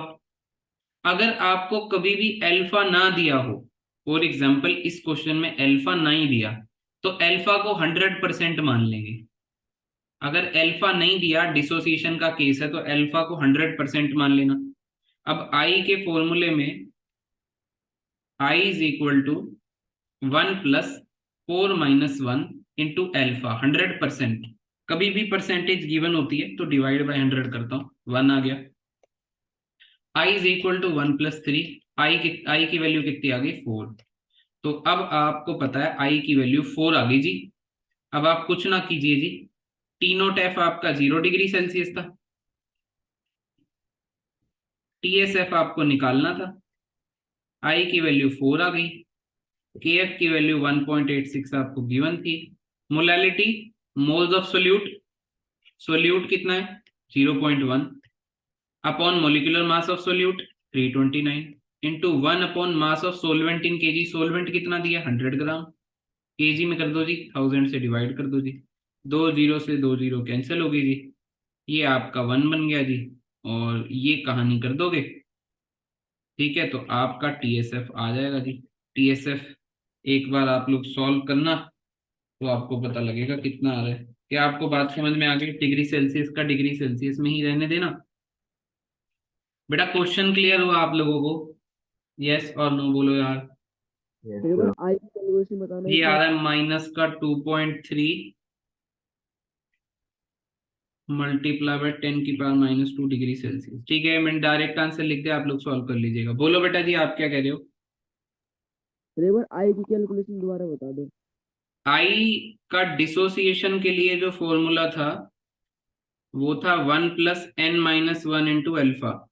अगर आपको कभी भी अल्फा ना दिया हो, फॉर एग्जाम्पल इस क्वेश्चन में अल्फा नहीं दिया, तो अल्फा को 100% मान लेंगे। अगर अल्फा नहीं दिया, डिसोसिएशन का केस है, तो अल्फा को 100% मान लेना। अब आई के फॉर्मूले में I is equal to 1 + 4 - 1 into alpha, 100%। कभी भी परसेंटेज गिवन होती है तो डिवाइड बाय 100 करता हूँ, 1 आ गया। आई इज इक्वल टू 1 + 3, आई की वैल्यू कितनी आ गई, 4। तो अब आपको पता है आई की वैल्यू 4 आ गई जी। अब आप कुछ ना कीजिए जी, टी नोट एफ आपका 0 डिग्री सेल्सियस था, टी एस एफ आपको निकालना था, आई की वैल्यू 4 आ गई, के एफ की वैल्यू 1.86 आपको गिवन थी। Molality, moles of solute, solute कितना है 0.1 upon molecular mass of solute 329 into 1 upon mass of solvent in KG. Solvent कितना दिया 100 ग्राम, केजी में कर दो जी, 1000 से डिवाइड कर दो जी, 2 0 से 2 0 कैंसिल हो गई जी, ये आपका 1 बन गया जी, और ये कहानी कर दोगे, ठीक है। तो आपका टीएसएफ आ जाएगा जी। टीएसएफ एक बार आप लोग सॉल्व करना तो आपको पता लगेगा कितना आ रहा है। क्या आपको बात समझ में आ गई? डिग्री सेल्सियस का डिग्री सेल्सियस में ही रहने देना। बेटा क्वेश्चन क्लियर हुआ आप लोगों को? यस और नो बोलो यार। यस एक सर। बार आई की कैलकुलेशन बताना ये एक आ बार। रहा है माइनस का 2.3 मल्टीप्लाई बाय 10⁻⁻² डिग्री सेल्सियस। ठीक है, मैंने डायरेक्ट आंसर लिख दिया, आप लोग सॉल्व कर लीजिएगा। बोलो बेटा जी, आप क्या कह रहे हो? फिर एक बार आई की कैलकुलेशन दोबारा बता दो। आई का डिसोसिएशन के लिए जो फॉर्मूला था वो था 1 + n - 1 इंटू अल्फा,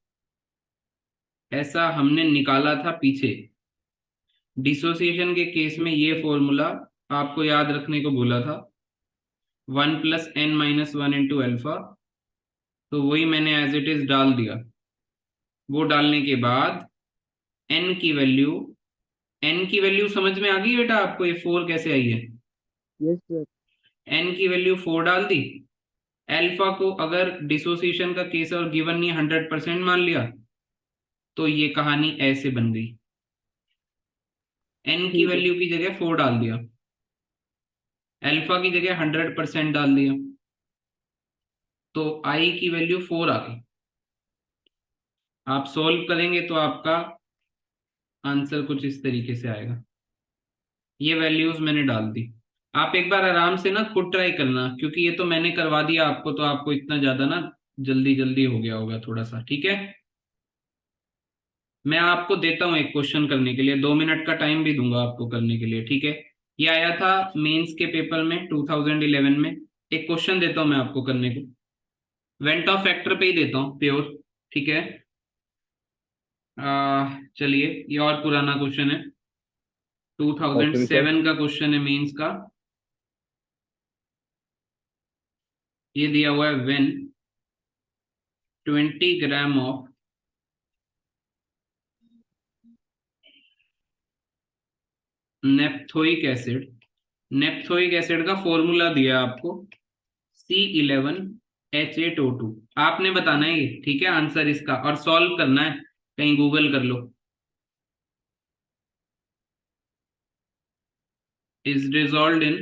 ऐसा हमने निकाला था पीछे। डिसोसिएशन के केस में ये फॉर्मूला आपको याद रखने को बोला था, 1 + n - 1 इंटू अल्फा। तो वही मैंने एज इट इज डाल दिया। वो डालने के बाद n की वैल्यू, n की वैल्यू समझ में आ गई बेटा आपको? ये 4 कैसे आई है? Yes sir. n की वैल्यू 4 डाल दी। अल्फा को अगर डिसोसिएशन का केस और गिवन नहीं 100% मान लिया, तो ये कहानी ऐसे बन गई। n की ठीक है। वैल्यू की जगह 4 डाल दिया, अल्फा की जगह 100% डाल दिया, तो i की वैल्यू 4 आ गई। आप सोल्व करेंगे तो आपका आंसर कुछ इस तरीके से आएगा। ये वैल्यूज मैंने डाल दी। आप एक बार आराम से ना खुद ट्राई करना, क्योंकि ये तो मैंने करवा दिया आपको, तो आपको इतना ज्यादा ना जल्दी जल्दी हो गया होगा थोड़ा सा, ठीक है। मैं आपको देता हूँ एक क्वेश्चन करने के लिए, 2 मिनट का टाइम भी दूंगा आपको करने के लिए, ठीक है। ये आया था मेंस के पेपर में 2011 में। एक क्वेश्चन देता हूँ मैं आपको करने को, वेंट ऑफ फैक्टर पे ही देता हूँ प्योर, ठीक है। चलिए, ये और पुराना क्वेश्चन है, ऑप्शन सर। 2007 का क्वेश्चन है मेंस का। ये दिया हुआ है, when 20 gram of naphthoic acid, naphthoic acid का फॉर्मूला दिया आपको C11H8O2। आपने बताना है ये, ठीक है, आंसर इसका, और सॉल्व करना है, कहीं गूगल कर लो। Is dissolved in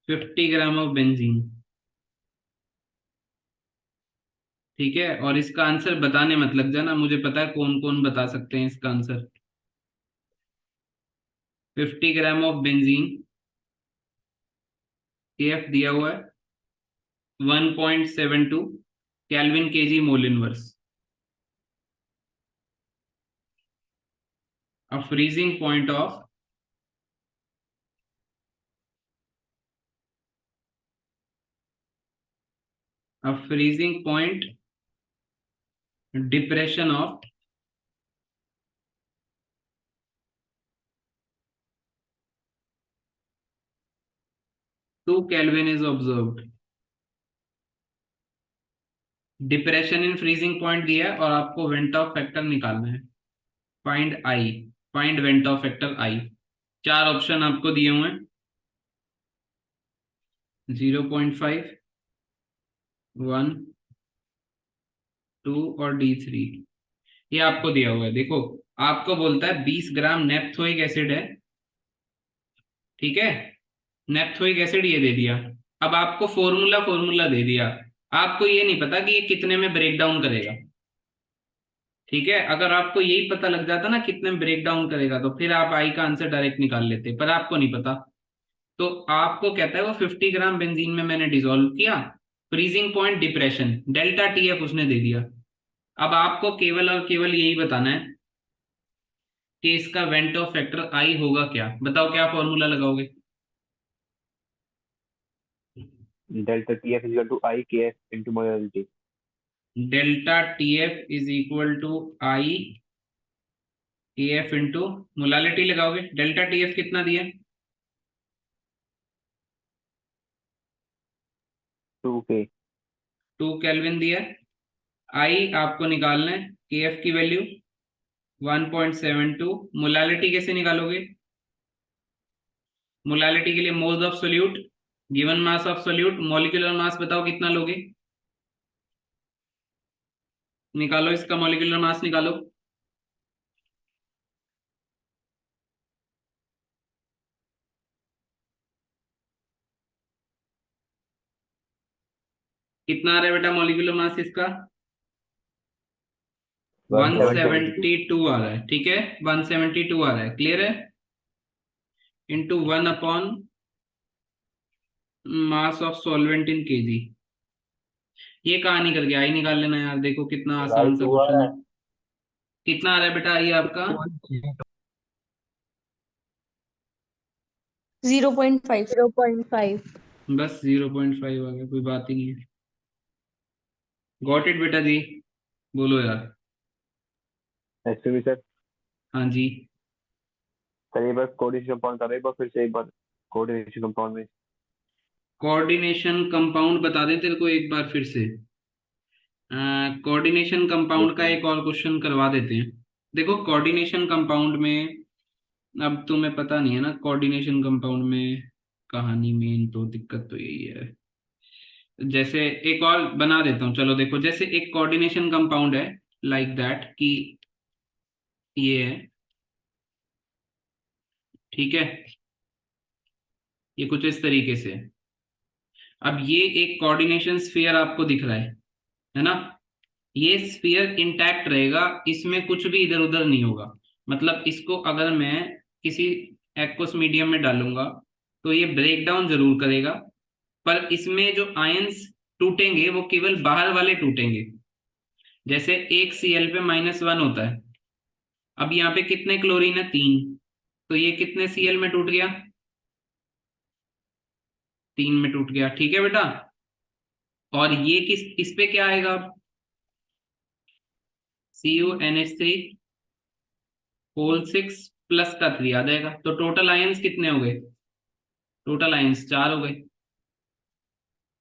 50 gram of benzene, ठीक है। और इसका आंसर बताने मत लग जाना, मुझे पता है कौन कौन बता सकते हैं इसका answer. 50 gram of benzene, KF दिया हुआ है 1.72 kelvin KG mole inverse. A freezing point of a freezing point depression of 2 Kelvin is observed। Depression in freezing point दिया है और आपको वेंट ऑफ फैक्टर निकालना है। Find I, find went Hoff factor I. 4 option आपको दिए हुए हैं, 0.5, 1, 2 और D3, ये आपको दिया हुआ है। देखो आपको बोलता है 20 ग्राम नेप्थोइक एसिड है, ठीक है, नेप्थोइक एसिड ये दे दिया। अब आपको फॉर्मूला फॉर्मूला दे दिया, आपको ये नहीं पता कि ये कितने में ब्रेक डाउन करेगा, ठीक है। अगर आपको यही पता लग जाता ना कितने में ब्रेक डाउन करेगा, तो फिर आप आई का आंसर डायरेक्ट निकाल लेते, पर आपको नहीं पता। तो आपको कहता है वो 50 ग्राम बेंजीन में मैंने डिसॉल्व किया, freezing point depression delta TF उसने दे दिया। अब आपको केवल और केवल यही बताना है कि इसका वेंटो फैक्टर आई होगा क्या। बताओ क्या फॉर्मूला लगाओगे। Delta T F is to I K F into molarity. Delta TF is equal to I KF into molality लगाओगे। डेल्टा TF कितना दिया, 2K। 2 केल्विन दिया। आई आपको निकालना है KF की वैल्यू 1.72। मोलालिटी कैसे निकालोगे, मोलालिटी के लिए moles of solute given mass of solute, molecular mass बताओ कितना लोगे, निकालो इसका मॉलिक्यूलर मास निकालो। कितना आ रहा है बेटा मॉलिक्यूलर मास इसका, 172। 172 आ रहा है, ठीक है, 172 आ रहा है, क्लियर है। Into 1 upon mass of solvent in KG. ये कहाँ निकल गया, आई निकाल लेना यार, देखो कितना आई आसान सा 2 आ क्वेश्चन रहा है। है। कितना आ रहा है बेटा आई आपका, 0.5। 0.5। बस 0.5 आ गया, कोई बात ही नहीं है। गॉट इट बेटा जी, बोलो यार। एक्चुअली सर, हाँ जी, सर एक बार कोऑर्डिनेशन कंपाउंड कर रहे एक बार फिर से एक बार कोऑर्डिनेशन कंपाउंड में। कोऑर्डिनेशन कंपाउंड बता दें तेरे को एक बार फिर से। कोऑर्डिनेशन कंपाउंड का देखिए एक और क्वेश्चन करवा देते हैं। देखो कोऑर्डिनेशन कंपाउंड में, अब तुम्हें पता नहीं है ना कोऑर्डिनेशन कंपाउंड में कहानी, मेन तो दिक्कत तो यही है। जैसे एक और बना देता हूँ, चलो देखो, जैसे एक कोऑर्डिनेशन कंपाउंड है लाइक दैट कि ये है, ठीक है, ये कुछ इस तरीके से है। अब ये एक कोऑर्डिनेशन स्फीयर आपको दिख रहा है ना, ये स्फीयर इंटैक्ट रहेगा, इसमें कुछ भी इधर उधर नहीं होगा। मतलब इसको अगर मैं किसी एक्वस मीडियम में डालूंगा तो ये ब्रेक डाउन जरूर करेगा, पर इसमें जो आयंस टूटेंगे वो केवल बाहर वाले टूटेंगे। जैसे एक Cl पे -1 होता है, अब यहाँ पे कितने क्लोरीन है, 3, तो ये कितने Cl में टूट गया, 3 में टूट गया, ठीक है बेटा। और ये किस इस पे क्या आएगा, CuNH3 होल 6 प्लस का 3 आ जाएगा, तो टोटल आयंस कितने हो गए, टोटल आयंस 4 हो गए।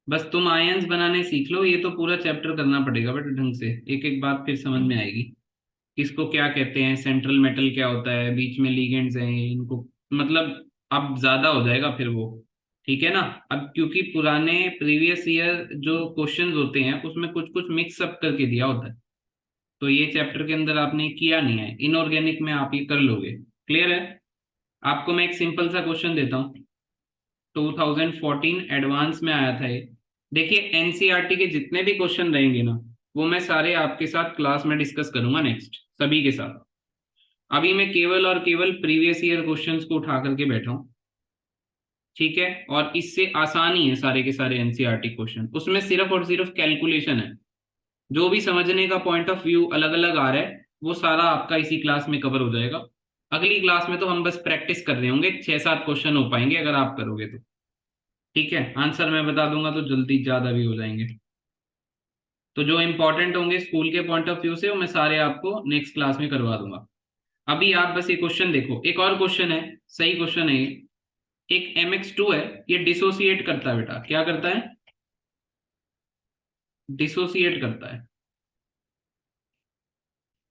बस तुम आयंस बनाने सीख लो, ये तो पूरा चैप्टर करना पड़ेगा बेटा ढंग से, एक एक बात फिर समझ में आएगी। किसको क्या कहते हैं, सेंट्रल मेटल क्या होता है, बीच में लिगेंड्स हैं इनको, मतलब अब ज्यादा हो जाएगा फिर वो, ठीक है ना। अब क्योंकि पुराने प्रीवियस ईयर जो क्वेश्चंस होते हैं उसमें कुछ कुछ मिक्स अप करके दिया होता है, तो ये चैप्टर के अंदर आपने किया नहीं है, इनऑर्गेनिक में आप ये कर लोगे, क्लियर है। आपको मैं एक सिंपल सा क्वेश्चन देता हूँ, 2014 एडवांस में आया था ये। देखिए एनसीईआरटी के जितने भी क्वेश्चन रहेंगे ना, वो मैं सारे आपके साथ क्लास में डिस्कस करूंगा नेक्स्ट, सभी के साथ। अभी मैं केवल और केवल प्रीवियस ईयर क्वेश्चंस को उठा करके बैठा हूं, ठीक है, और इससे आसान ही है सारे के सारे एनसीईआरटी क्वेश्चन, उसमें सिर्फ और सिर्फ कैलकुलेशन है। जो भी समझने का पॉइंट ऑफ व्यू अलग अलग आ रहा है वो सारा आपका इसी क्लास में कवर हो जाएगा। अगली क्लास में तो हम बस प्रैक्टिस कर रहे होंगे, 6-7 क्वेश्चन हो पाएंगे अगर आप करोगे तो, ठीक है। आंसर मैं बता दूंगा तो जल्दी ज्यादा भी हो जाएंगे। तो जो इंपॉर्टेंट होंगे स्कूल के पॉइंट ऑफ व्यू से वो मैं सारे आपको नेक्स्ट क्लास में करवा दूंगा। अभी आप बस ये क्वेश्चन देखो, एक और क्वेश्चन है, सही क्वेश्चन है ये। एक MX2 है, ये डिसोसिएट करता है बेटा, क्या करता है, डिसोसिएट करता है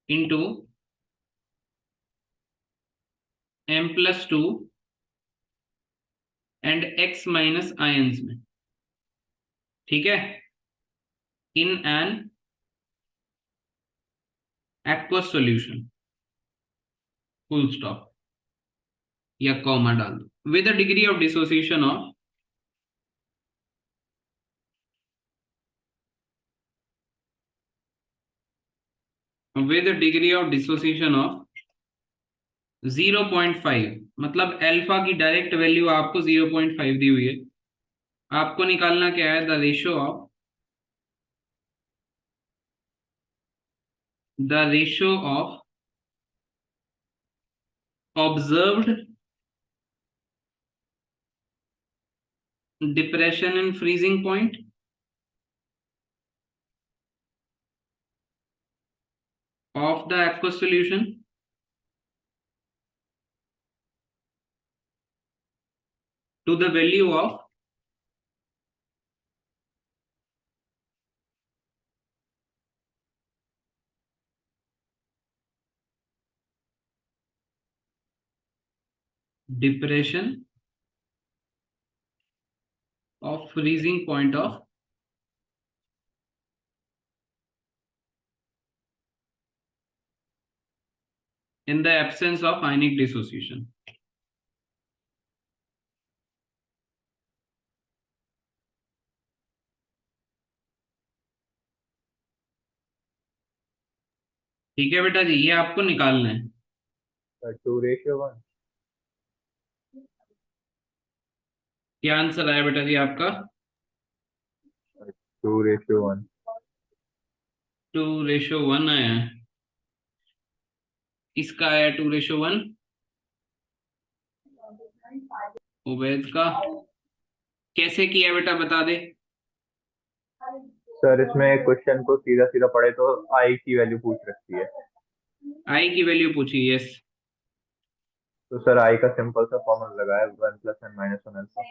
into M+2 and X minus ions में, ठीक है, in an aqueous solution, full stop या कॉमा डाल दो। With the degree of dissociation of with a degree of dissociation of 0.5, मतलब अल्फा की डायरेक्ट वैल्यू आपको 0.5 दी हुई है। आपको निकालना क्या है, the ratio of observed depression in freezing point of the aqueous solution to the value of depression of freezing point of in the absence of ionic dissociation। ठीक है बेटा जी, ये आपको निकालना है। 2:1। क्या आंसर आया बेटा जी आपका? 2:1। 2:1 आया है। किसका आया 2:1? उबैद का। कैसे किया बेटा बता दे। सर इसमें क्वेश्चन को सीधा सीधा पढ़े तो आई की वैल्यू पूछ रखती है। आई की वैल्यू पूछी, यस। तो सर आई का सिंपल सा फॉर्मूला लगाया 1 + n - 1 alpha.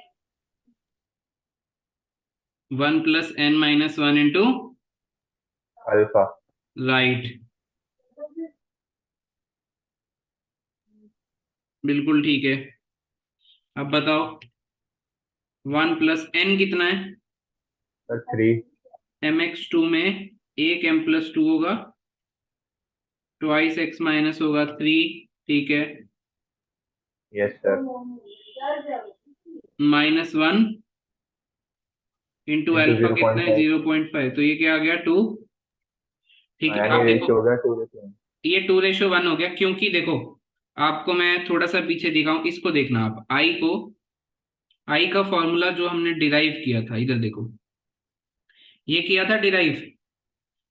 1 + n - 1 into alpha. Right, बिल्कुल ठीक है। अब बताओ 1 + n कितना है? सर 3। mx2 में एक m+2 होगा, ट्वाइस x माइनस होगा 3, ठीक है। Yes sir. -1 इंटू अल्फा कितना है 0.5। 0.5, तो ये क्या आ गया 2, ठीक है। यानी आप रेशियो देखो हो गया 2:1। ये 2:1 हो गया, क्योंकि देखो आपको मैं थोड़ा सा पीछे दिखाऊं, इसको देखना आप। आई का फॉर्मूला जो हमने डिराइव किया था, इधर देखो, ये किया था डिराइव।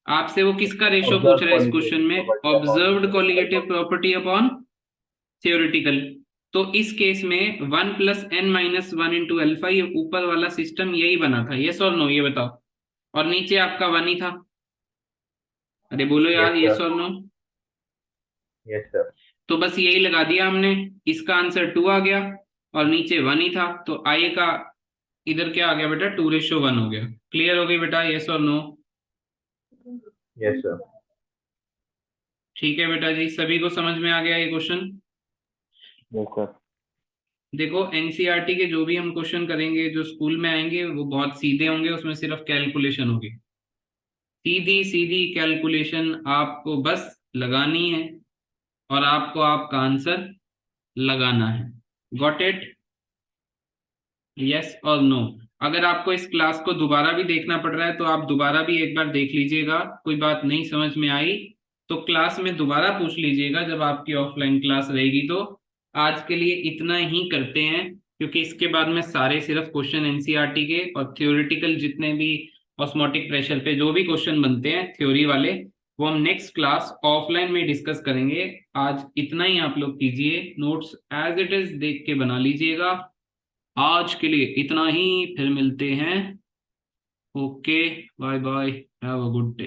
आपसे वो किसका रेशियो पूछ रहा है इस क्वेश्चन में? Observed colligative property upon theoretical. तो इस केस में 1 + n - 1 इंटू अल्फा, ये ऊपर वाला सिस्टम यही बना था, यस और नो, ये बताओ। और नीचे आपका 1 ही था। अरे बोलो यार, यस और नो। Yes sir. तो बस यही लगा दिया हमने, इसका आंसर 2 आ गया और नीचे 1 ही था, तो आई का इधर क्या आ गया बेटा 2:1 हो गया। क्लियर हो गई बेटा, यस और नो? Yes sir. ठीक है बेटा जी, सभी को समझ में आ गया ये क्वेश्चन? Yes sir. देखो एनसीईआरटी के जो भी हम क्वेश्चन करेंगे, जो स्कूल में आएंगे, वो बहुत सीधे होंगे, उसमें सिर्फ कैलकुलेशन होगी, सीधी सीधी कैलकुलेशन आपको बस लगानी है और आपको आपका आंसर लगाना है। Got it? यस और नो? अगर आपको इस क्लास को दोबारा भी देखना पड़ रहा है तो आप दोबारा भी एक बार देख लीजिएगा, कोई बात नहीं समझ में आई तो क्लास में दोबारा पूछ लीजिएगा जब आपकी ऑफलाइन क्लास रहेगी। तो आज के लिए इतना ही करते हैं, क्योंकि इसके बाद में सारे सिर्फ क्वेश्चन एनसीईआरटी के और थ्योरेटिकल जितने भी ऑस्मोटिक प्रेशर पे जो भी क्वेश्चन बनते हैं थ्योरी वाले, वो हम नेक्स्ट क्लास ऑफलाइन में डिस्कस करेंगे। आज इतना ही आप लोग कीजिए, नोट्स एज इट इज देख के बना लीजिएगा। आज के लिए इतना ही, फिर मिलते हैं। Okay, bye bye, have a good day.